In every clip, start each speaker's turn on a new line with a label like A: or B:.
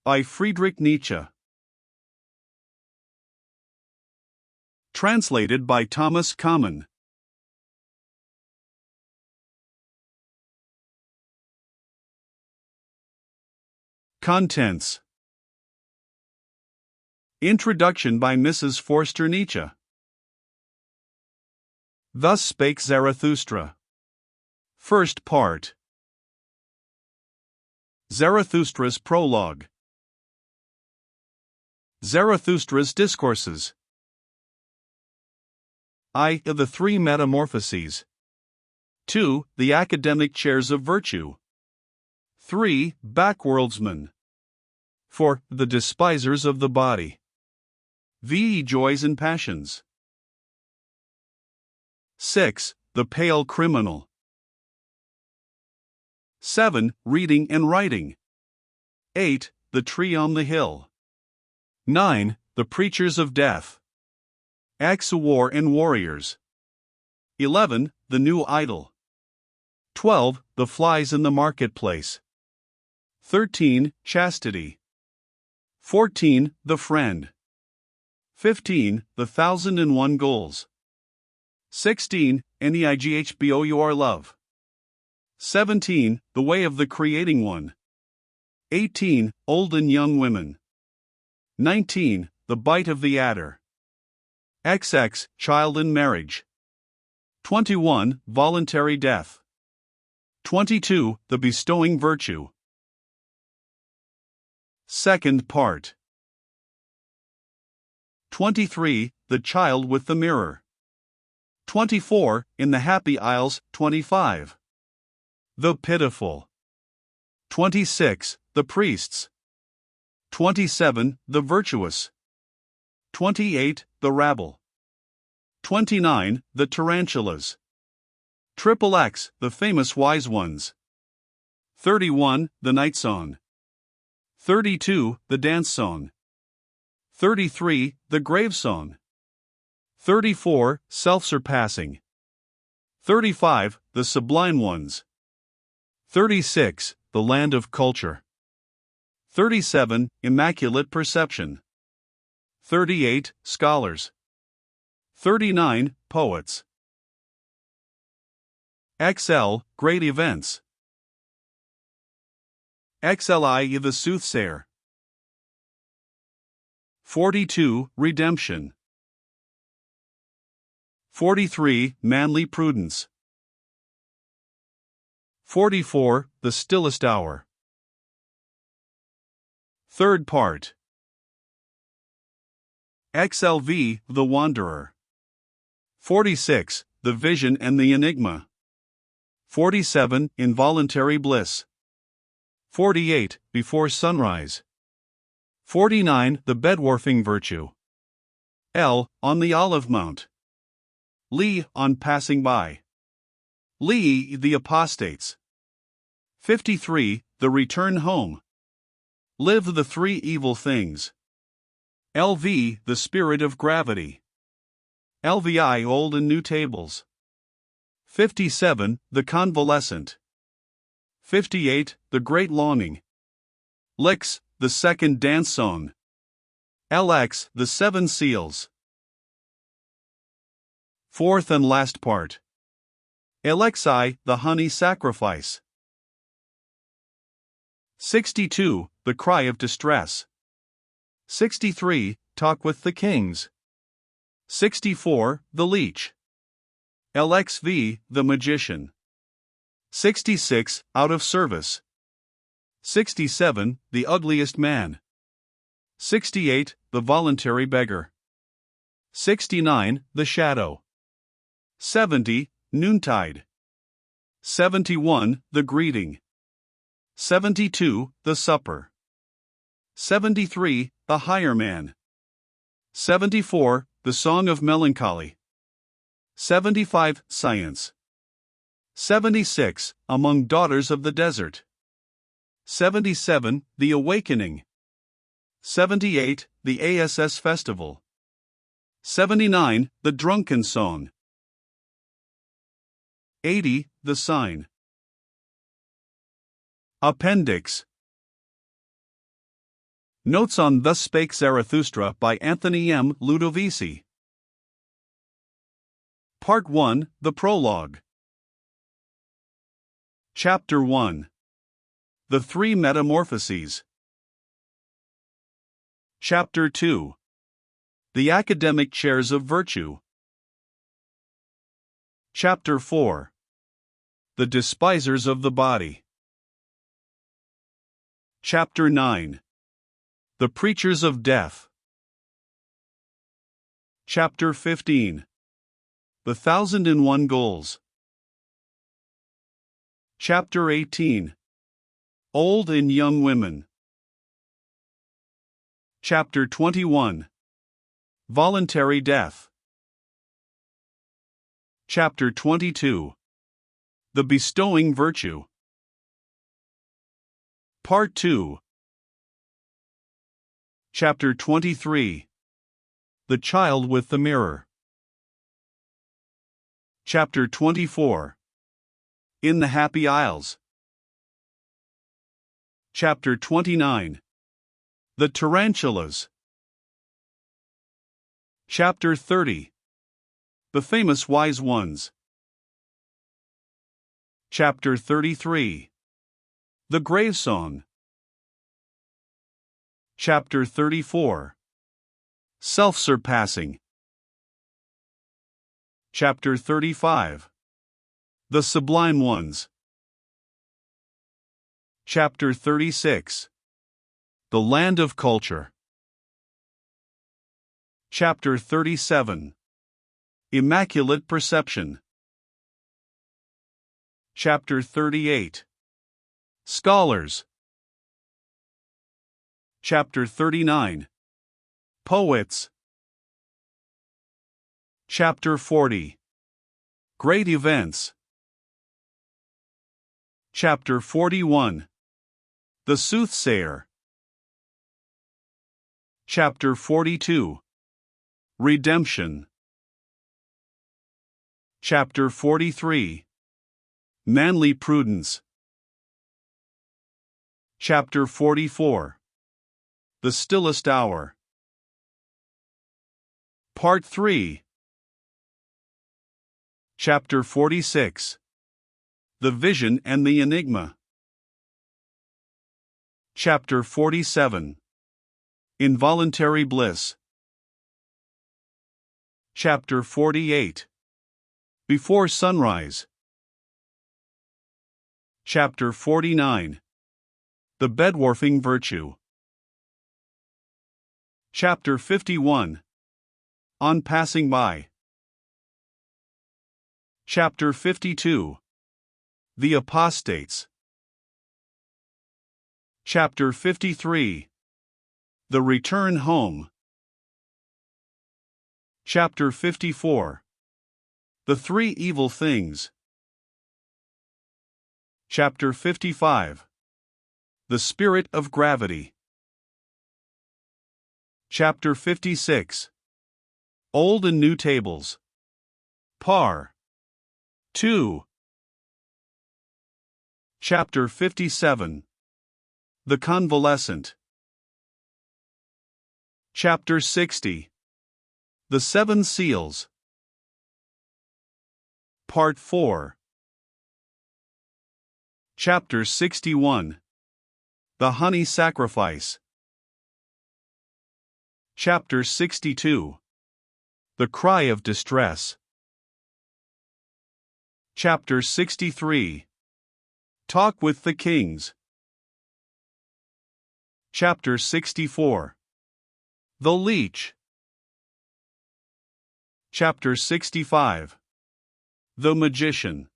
A: by Friedrich Nietzsche. Translated by Thomas Kamen. Contents. Introduction by Mrs. Forster Nietzsche. Thus Spake Zarathustra. First part. Zarathustra's Prologue. Zarathustra's Discourses. I. The Three Metamorphoses. 2. The Academic Chairs of Virtue. 3. Backworldsmen. 4. The Despisers of the Body. V. Joys and Passions. 6. The Pale Criminal. 7. Reading and Writing. 8. The Tree on the Hill. 9. The Preachers of Death. X. War and Warriors. 11. The New Idol. 12. The Flies in the Marketplace. 13. Chastity. 14. The Friend. 15. The 1001 Goals. 16. Neightbour Love. 17. The Way of the Creating One. 18. Old and Young Women. 19. The Bite of the Adder. XX. Child and Marriage. 21. Voluntary Death. 22. The Bestowing Virtue. Second part. 23. The Child with the Mirror. 24. In the Happy Isles. 25. The Pitiful. 26. The Priests. 27. The Virtuous. 28. The Rabble. 29. The Tarantulas. XXX. The Famous Wise Ones. 31. The Night Song. 32. The Dance Song. 33. The Grave Song. 34. Self-Surpassing. 35. The Sublime Ones. 36. The Land of Culture. 37. Immaculate Perception. 38. Scholars. 39. Poets. XL. Great Events. XLI. The Soothsayer. 42. Redemption. 43. Manly Prudence. 44. The Stillest Hour. Third part. XLV. The Wanderer. 46. The Vision and the Enigma. 47. Involuntary Bliss. 48. Before Sunrise. 49. The Bedwarfing Virtue. L. On the Olive Mount. Lee. On Passing By. Lee. The Apostates. 53. The Return Home. Live the Three Evil Things. LV. The Spirit of Gravity. LVI. Old and New Tables. 57. The Convalescent. 58. The Great Longing. LX. The Second Dance Song. LX. The Seven Seals. Fourth and last part. LXI. The Honey Sacrifice. 62. The Cry of Distress. 63. Talk with the Kings. 64. The Leech. LXV. The Magician. 66. Out of Service. 67. The Ugliest Man. 68. The Voluntary Beggar. 69. The Shadow. 70. Noontide. 71. The Greeting. 72. The Supper. 73. The Higher Man. 74. The Song of Melancholy. 75. Science. 76. Among Daughters of the Desert. 77. The Awakening. 78. The ASS Festival. 79. The Drunken Song. 80. The Sign. Appendix. Notes on Thus Spake Zarathustra by Anthony M. Ludovici. Part 1, The Prologue. Chapter 1. The Three Metamorphoses. Chapter 2. The Academic Chairs of Virtue. Chapter 4. The Despisers of the Body. Chapter 9. The Preachers of Death. Chapter 15. The 1001 Goals. Chapter 18. Old and Young Women. Chapter 21. Voluntary Death. Chapter 22. The Bestowing Virtue. Part 2. Chapter 23. The Child with the Mirror. Chapter 24. In the Happy Isles. Chapter 29. The Tarantulas. Chapter 30. The Famous Wise Ones. Chapter 33. The Grave Song. Chapter 34. Self-Surpassing. Chapter 35. The Sublime Ones. Chapter 36. The Land of Culture. Chapter 37. Immaculate Perception. Chapter 38. Scholars. Chapter 39. Poets. Chapter 40. Great Events. Chapter 41. The Soothsayer. Chapter 42. Redemption. Chapter 43. Manly Prudence. Chapter 44. The Stillest Hour. Part 3. Chapter 46. The Vision and the Enigma. Chapter 47. Involuntary Bliss. Chapter 48. Before Sunrise. Chapter 49. The Bedwarfing Virtue. Chapter 51. On Passing By. Chapter 52. The Apostates. Chapter 53. The Return Home. Chapter 54. The Three Evil Things. Chapter 55. The Spirit of Gravity. Chapter 56. Old and New Tables. Par. 2. Chapter 57. The Convalescent. Chapter 60. The Seven Seals. Part 4. Chapter 61. The Honey Sacrifice. Chapter 62. The Cry of Distress. Chapter 63. Talk with the Kings. Chapter 64. The Leech. Chapter 65. The Magician.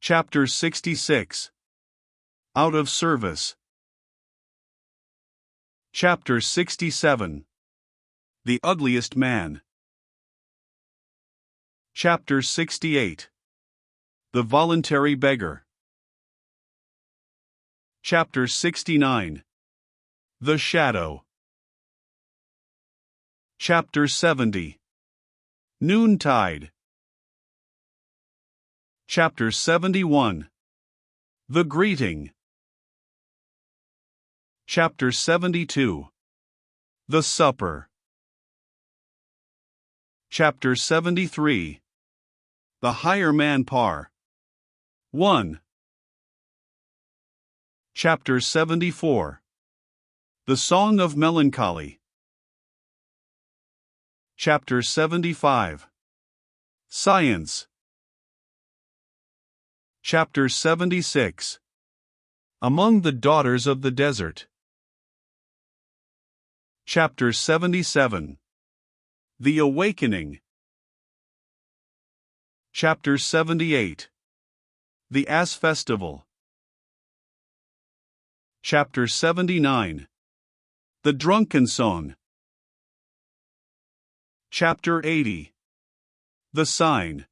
A: Chapter 66. Out of Service. Chapter 67. The Ugliest Man. Chapter 68. The Voluntary Beggar. Chapter 69. The Shadow. Chapter 70. Noontide. Chapter 71. The Greeting. Chapter 72. The Supper. Chapter 73. The Higher Man Par. 1. Chapter 74. The Song of Melancholy. Chapter 75. Science. Chapter 76. Among the Daughters of the Desert. Chapter 77. The Awakening. Chapter 78. The Ass Festival. Chapter 79. The Drunken Song. Chapter 80. The Sign.